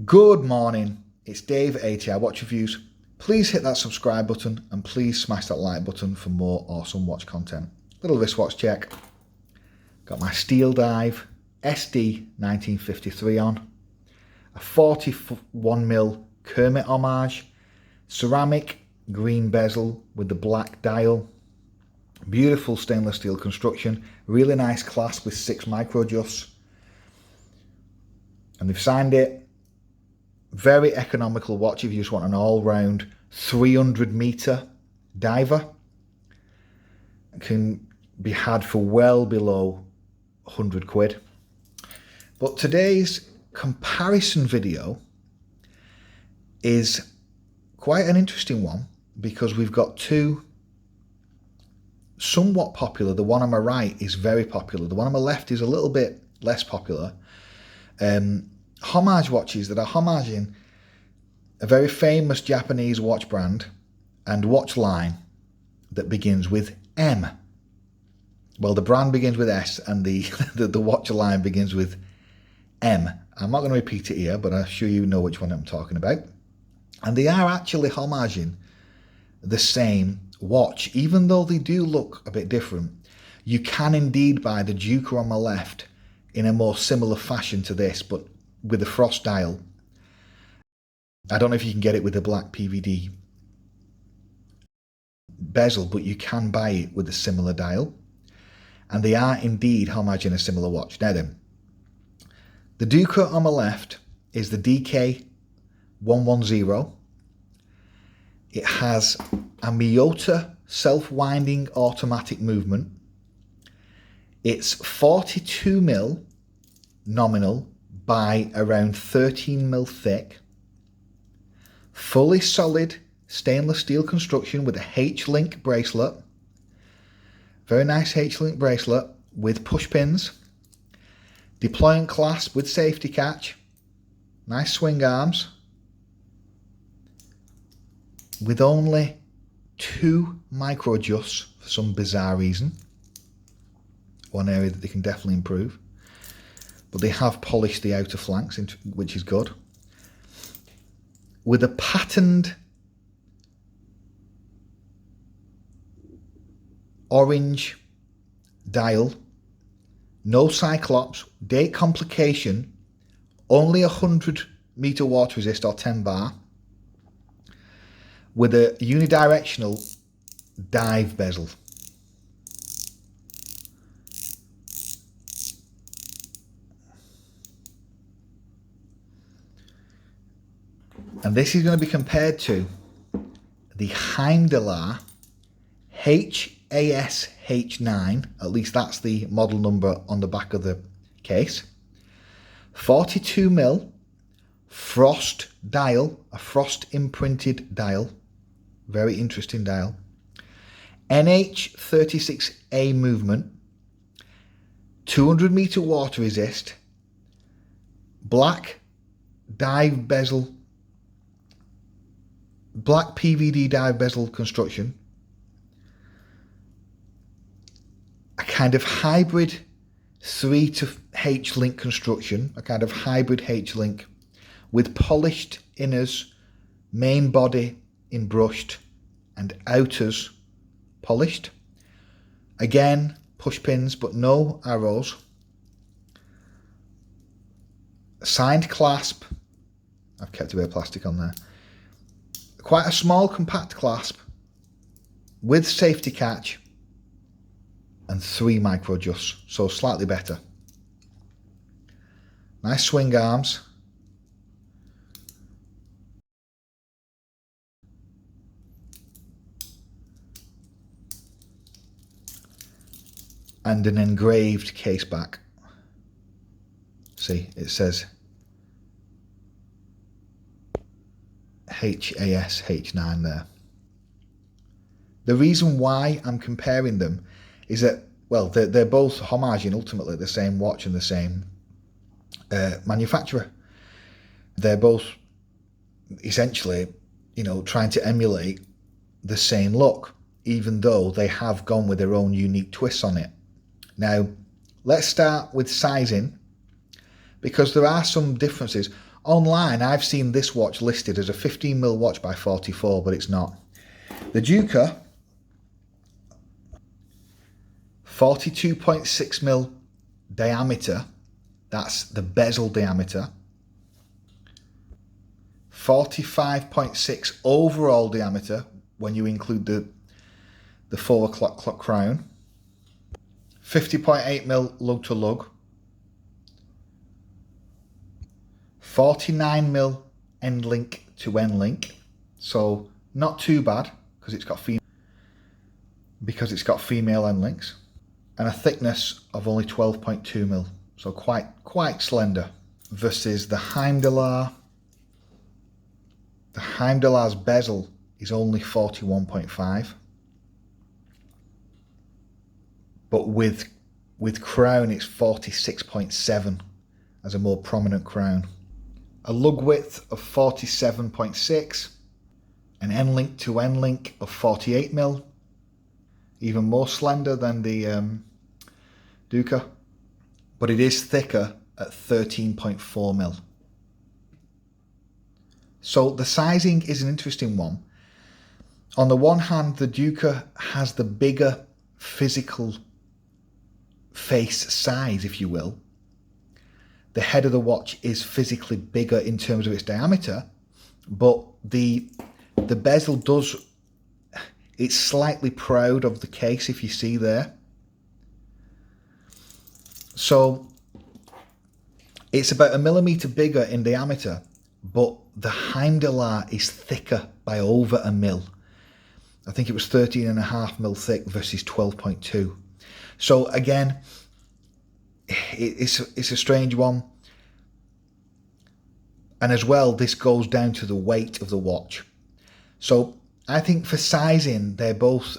Good morning, it's Dave at ATI Watch Reviews. Please hit that subscribe button and please smash that like button for more awesome watch content. Little wristwatch check. Got my Steel Dive SD 1953 on. A 41mm Kermit Homage. Ceramic green bezel with the black dial. Beautiful stainless steel construction. Really nice clasp with 6 micro adjusts. And they've signed it. Very economical watch if you just want an all-round 300-meter diver. It can be had for well below 100 quid. But today's comparison video is quite an interesting one because we've got two somewhat popular. The one on my right is very popular. The one on my left is a little bit less popular. Homage watches that are homaging a very famous Japanese watch brand and watch line that begins with M. Well, the brand begins with S and the watch line begins with M. I'm not going to repeat it here, but I'm sure you know which one I'm talking about. And they are actually homaging the same watch, even though they do look a bit different. You can indeed buy the Duka on my left in a more similar fashion to this, but with a frost dial. I don't know if you can get it with a black PVD bezel, but you can buy it with a similar dial. And they are indeed homaging a similar watch. Now then, the Duka on my left is the DK110. It has a Miyota self-winding automatic movement. It's 42mm nominal by around 13mm thick, fully solid stainless steel construction with a H-link bracelet, very nice H-link bracelet with push pins, deployant clasp with safety catch, nice swing arms, with only 2 micro adjusts for some bizarre reason, one area that they can definitely improve. But they have polished the outer flanks, which is good. With a patterned orange dial, no cyclops, date complication, only 100-meter water resist or 10 bar, with a unidirectional dive bezel. And this is going to be compared to the Heimdallr HAS H9, at least that's the model number on the back of the case. 42mm frost dial, a frost imprinted dial, very interesting dial. NH36A movement, 200-meter water resist, black dive bezel, black PVD dive bezel construction, a kind of hybrid 3 to H-link construction, a kind of hybrid H-link with polished inners, main body in brushed and outers polished. Again, push pins but no arrows. Signed clasp, I've kept a bit of plastic on there. Quite a small compact clasp with safety catch and 3 micro adjusts, so slightly better. Nice swing arms. And an engraved case back. See, it says HAS H9 there. The reason why I'm comparing them is that, well, they're both homaging ultimately the same watch and the same manufacturer. They're both essentially, trying to emulate the same look, even though they have gone with their own unique twists on it. Now, let's start with sizing, because there are some differences. Online, I've seen this watch listed as a 15mm watch by 44, but it's not. The Duka, 42.6mm diameter, that's the bezel diameter. 45.6 overall diameter when you include the 4 o'clock crown. 50.8mm lug to lug. 49mm end link to end link, so not too bad because it's got female end links, and a thickness of only 12.2mm, so quite slender. Versus the Heimdallr. The Heimdallr's bezel is only 41.5, but with crown it's 46.7 as a more prominent crown. A lug width of 47.6, an end link to end link of 48mm, even more slender than the Duka, but it is thicker at 13.4mm. So the sizing is an interesting one. On the one hand, the Duka has the bigger physical face size, if you will. The head of the watch is physically bigger in terms of its diameter, but the bezel it's slightly proud of the case, if you see there. So it's about 1 millimeter bigger in diameter, but the Heimdallr is thicker by over 1 mil. I think it was 13.5mm thick versus 12.2. So again, it's a strange one. And as well, this goes down to the weight of the watch. So I think for sizing, they're both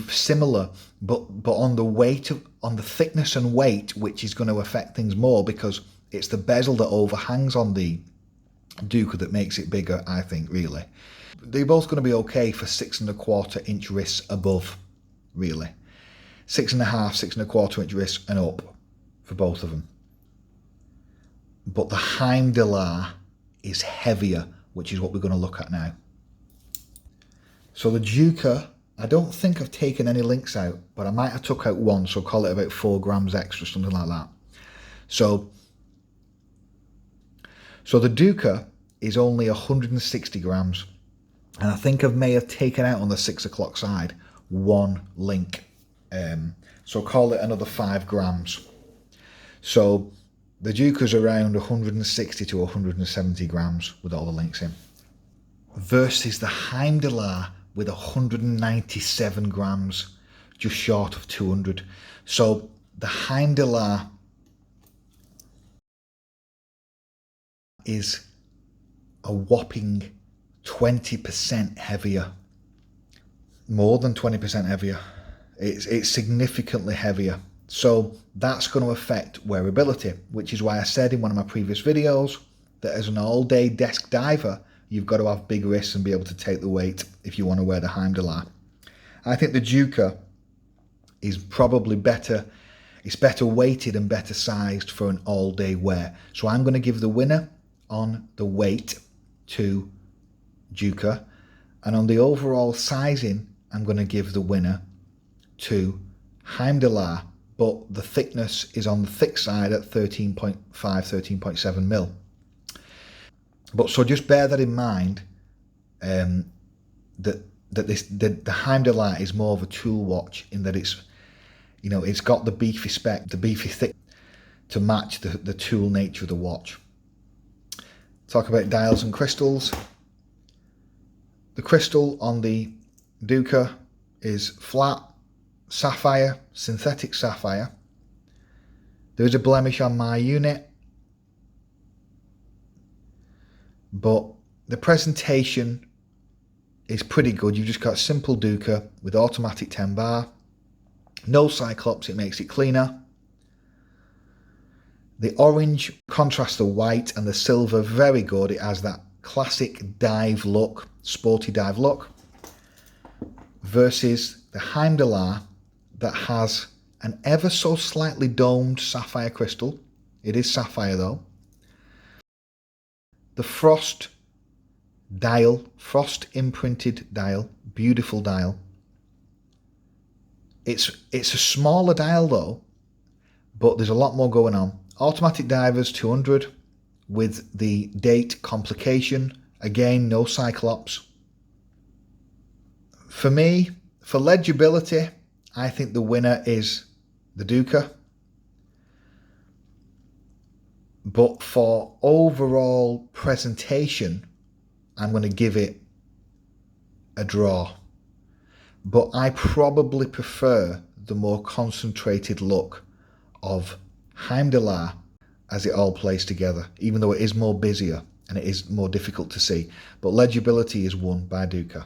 similar, but on the thickness and weight, which is going to affect things more, because it's the bezel that overhangs on the Duka that makes it bigger, I think, really. They're both going to be okay for 6.25 inch wrists above, really. 6.5, 6.25 inch wrists and up for both of them. But the Heimdallr is heavier, which is what we're going to look at now. So the Duka, I don't think I've taken any links out, but I might have took out one, so call it about 4 grams extra, something like that. So the Duka is only 160 grams, and I think I may have taken out on the 6 o'clock side 1 link. So call it another 5 grams. So the Duka's around 160 to 170 grams with all the links in, versus the Heimdallr with 197 grams, just short of 200. So the Heimdallr is a whopping 20% heavier, more than 20% heavier. It's significantly heavier. So that's going to affect wearability, which is why I said in one of my previous videos that as an all-day desk diver, you've got to have big wrists and be able to take the weight if you want to wear the Heimdallr. I think the Duka is probably better. It's better weighted and better sized for an all-day wear. So I'm going to give the winner on the weight to Duka, and on the overall sizing, I'm going to give the winner to Heimdallr, but the thickness is on the thick side at 13.5, 13.7 mil. But so just bear that in mind, that the Heimdallr is more of a tool watch in that it's, you know, it's got the beefy spec, the beefy thick to match the tool nature of the watch. Talk about dials and crystals. The crystal on the Duka is flat sapphire, synthetic sapphire. There is a blemish on my unit, but the presentation is pretty good. You've just got a simple Duka with automatic 10 bar, no cyclops, it makes it cleaner. The orange contrasts the white, and the silver very good. It has that classic dive look, sporty dive look, versus the Heimdallr that has an ever so slightly domed sapphire crystal. It is sapphire though. The frost dial, frost imprinted dial, beautiful dial. It's a smaller dial though, but there's a lot more going on. Automatic divers 200 with the date complication. Again, no Cyclops. For me, for legibility, I think the winner is the Duka. But for overall presentation, I'm going to give it a draw. But I probably prefer the more concentrated look of Heimdallr as it all plays together, even though it is more busier and it is more difficult to see. But legibility is won by Duka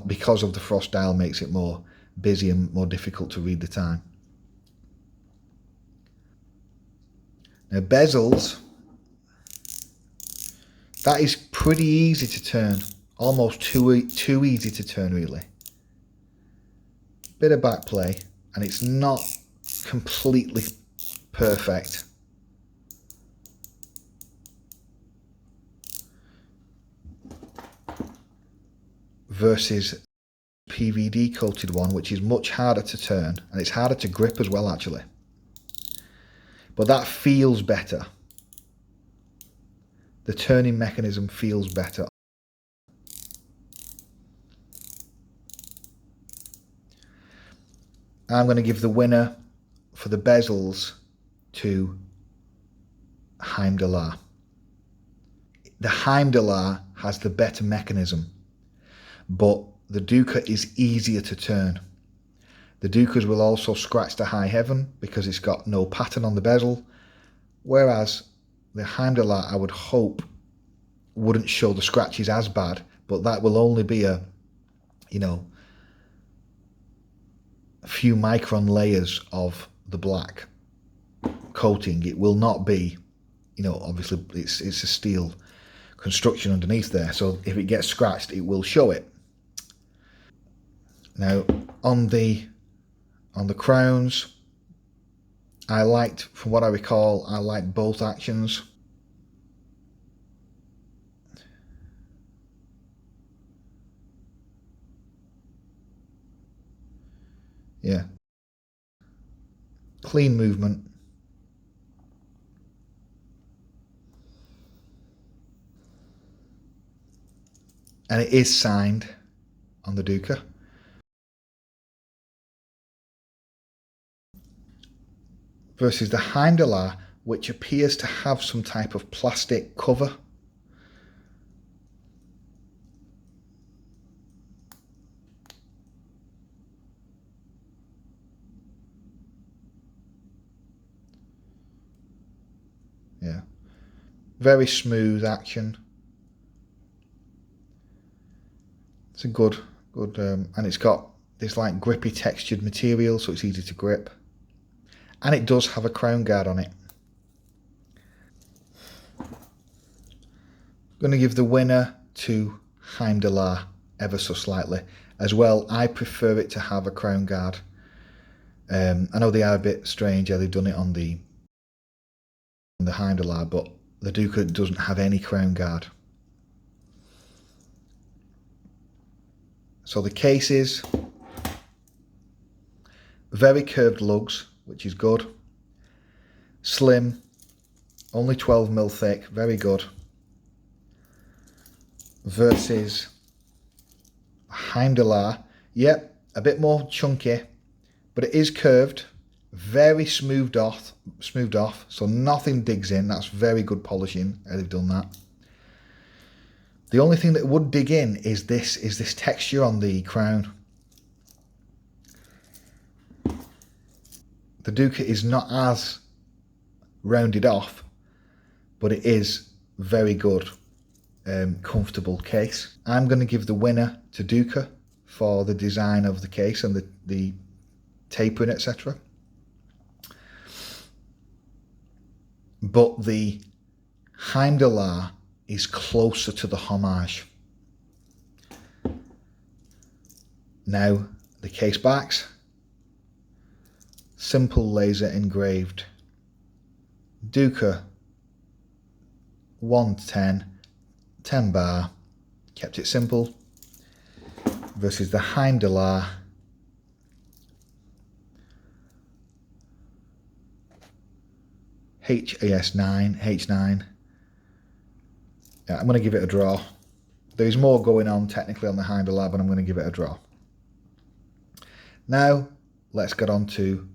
because of the frost dial makes it more busy and more difficult to read the time. Now bezels, that is pretty easy to turn, almost too easy to turn really. Bit of back play and it's not completely perfect. Versus PVD coated one, which is much harder to turn and it's harder to grip as well actually. But that feels better. The turning mechanism feels better. I'm going to give the winner for the bezels to Heimdallr. The Heimdallr has the better mechanism, but the Duka is easier to turn. The Dukas will also scratch to high heaven because it's got no pattern on the bezel, whereas the Heimdallr, I would hope, wouldn't show the scratches as bad, but that will only be a few micron layers of the black coating. It will not be, obviously it's a steel construction underneath there, so if it gets scratched it will show it. Now on the crowns, from what I recall, I liked both actions. Yeah. Clean movement. And it is signed on the Duka. Versus the Heimdallr, which appears to have some type of plastic cover. Yeah. Very smooth action. It's a good, and it's got this like grippy textured material, so it's easy to grip. And it does have a crown guard on it. I'm going to give the winner to Heimdallr ever so slightly. As well, I prefer it to have a crown guard. I know they are a bit strange how they've done it on the Heimdallr, but the Duka doesn't have any crown guard. So the case is very curved lugs, which is good. Slim, only 12mm thick, very good. Versus Heimdallr, yep, a bit more chunky, but it is curved, very smoothed off, so nothing digs in. That's very good polishing, how they've done that. The only thing that would dig in is this texture on the crown. The Duka is not as rounded off, but it is very good, comfortable case. I'm going to give the winner to Duka for the design of the case and the tapering, etc. But the Heimdallr is closer to the Homage. Now the case backs, simple laser engraved Duka 1 to 10, 10 bar, kept it simple, versus the Heimdallr HAS9, H9. Yeah, I'm going to give it a draw. There's more going on technically on the Heimdallr, but I'm going to give it a draw. Now, let's get on to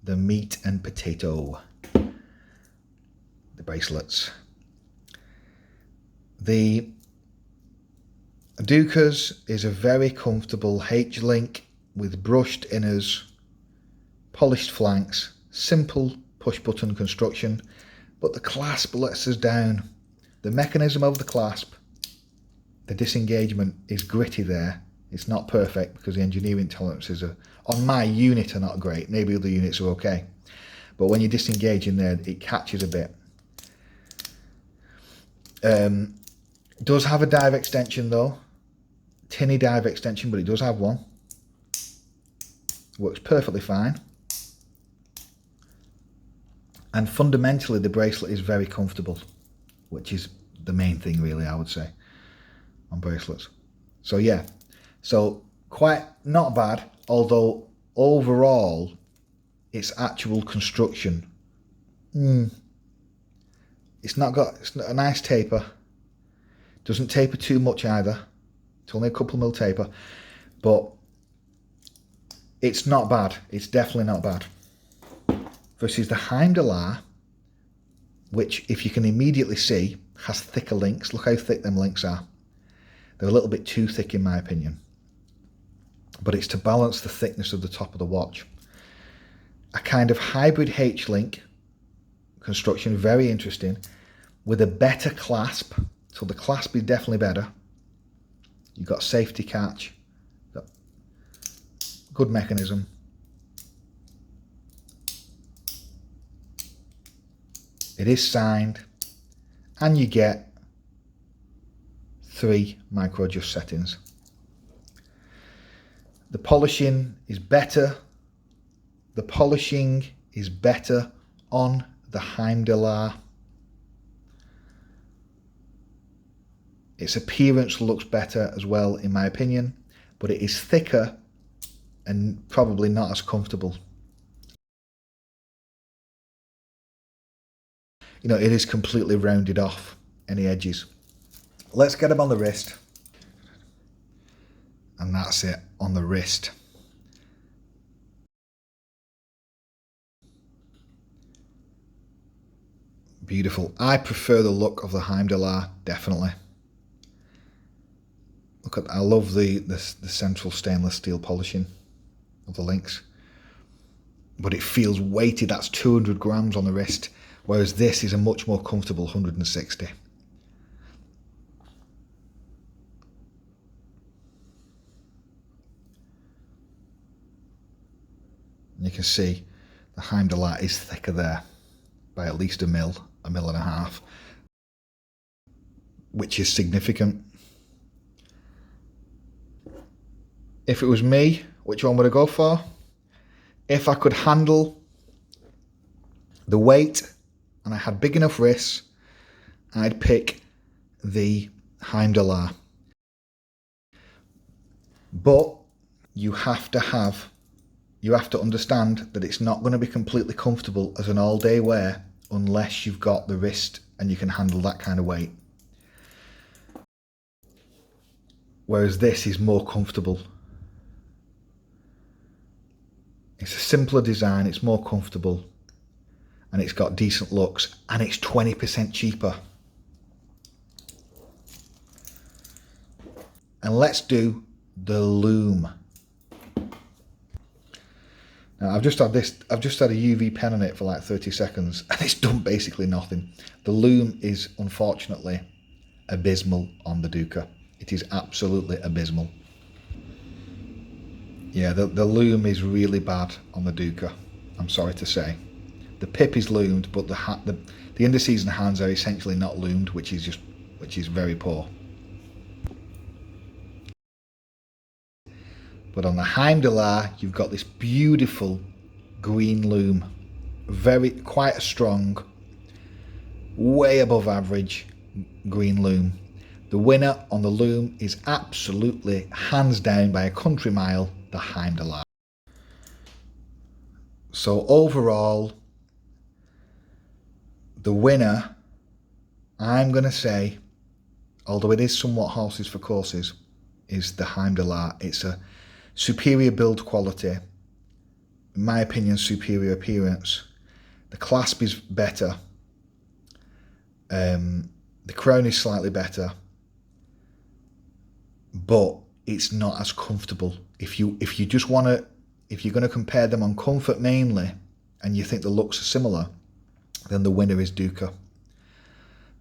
the meat and potato, the bracelets. The Duka's is a very comfortable H-link with brushed inners, polished flanks, simple push button construction, but the clasp lets us down. The mechanism of the clasp, the disengagement is gritty there. It's not perfect because the engineering tolerances are, on my unit, are not great. Maybe other units are okay. But when you disengage in there, it catches a bit. Does have a dive extension though. Tinny dive extension, but it does have one. Works perfectly fine. And fundamentally, the bracelet is very comfortable, which is the main thing really, I would say, on bracelets. So yeah, so quite not bad, although overall, its actual construction, it's not a nice taper. Doesn't taper too much either. It's only a couple mil taper, but it's not bad. It's definitely not bad. Versus the Heimdallr, which, if you can immediately see, has thicker links. Look how thick them links are. They're a little bit too thick in my opinion. But it's to balance the thickness of the top of the watch. A kind of hybrid H-link construction, very interesting, with a better clasp. So the clasp is definitely better. You've got safety catch, got good mechanism. It is signed, and you get 3 micro adjust settings. The polishing is better. The polishing is better on the Heimdallr. Its appearance looks better as well, in my opinion, but it is thicker and probably not as comfortable. You know, it is completely rounded off any edges. Let's get them on the wrist. And that's it, on the wrist. Beautiful. I prefer the look of the Heimdallr, definitely. Look at, I love the central stainless steel polishing of the links. But it feels weighty. That's 200 grams on the wrist. Whereas this is a much more comfortable 160. And you can see the Heimdallr is thicker there by at least a mil and a half, which is significant. If it was me, which one would I go for? If I could handle the weight and I had big enough wrists, I'd pick the Heimdallr. But you have to understand that it's not going to be completely comfortable as an all-day wear unless you've got the wrist and you can handle that kind of weight. Whereas this is more comfortable. It's a simpler design, it's more comfortable, and it's got decent looks, and it's 20% cheaper. And let's do the loom. Now I've just had a UV pen on it for like 30 seconds and it's done basically nothing. The loom is unfortunately abysmal on the Duka. It is absolutely abysmal. Yeah, the loom is really bad on the Duka, I'm sorry to say. The pip is loomed, but the indices and hands are essentially not loomed, which is very poor. But on the Heimdallr, you've got this beautiful green loom, quite a strong, way above average green loom. The winner on the loom is absolutely, hands down by a country mile, the Heimdallr. So overall, the winner, I'm going to say, although it is somewhat horses for courses, is the Heimdallr. It's a superior build quality, in my opinion, superior appearance. The clasp is better. The crown is slightly better, but it's not as comfortable. If you just want to, if you're going to compare them on comfort mainly, and you think the looks are similar, then the winner is Duka,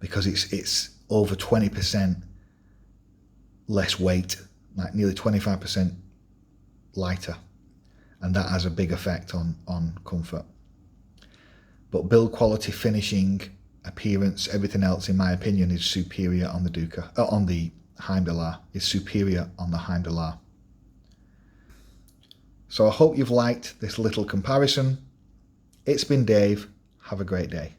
because it's over 20% less weight, like nearly 25% lighter, and that has a big effect on comfort. But build quality, finishing, appearance, everything else, in my opinion, is superior on the Duka, on the Heimdallr. Is superior on the Heimdallr. So I hope you've liked this little comparison. It's been Dave. Have a great day.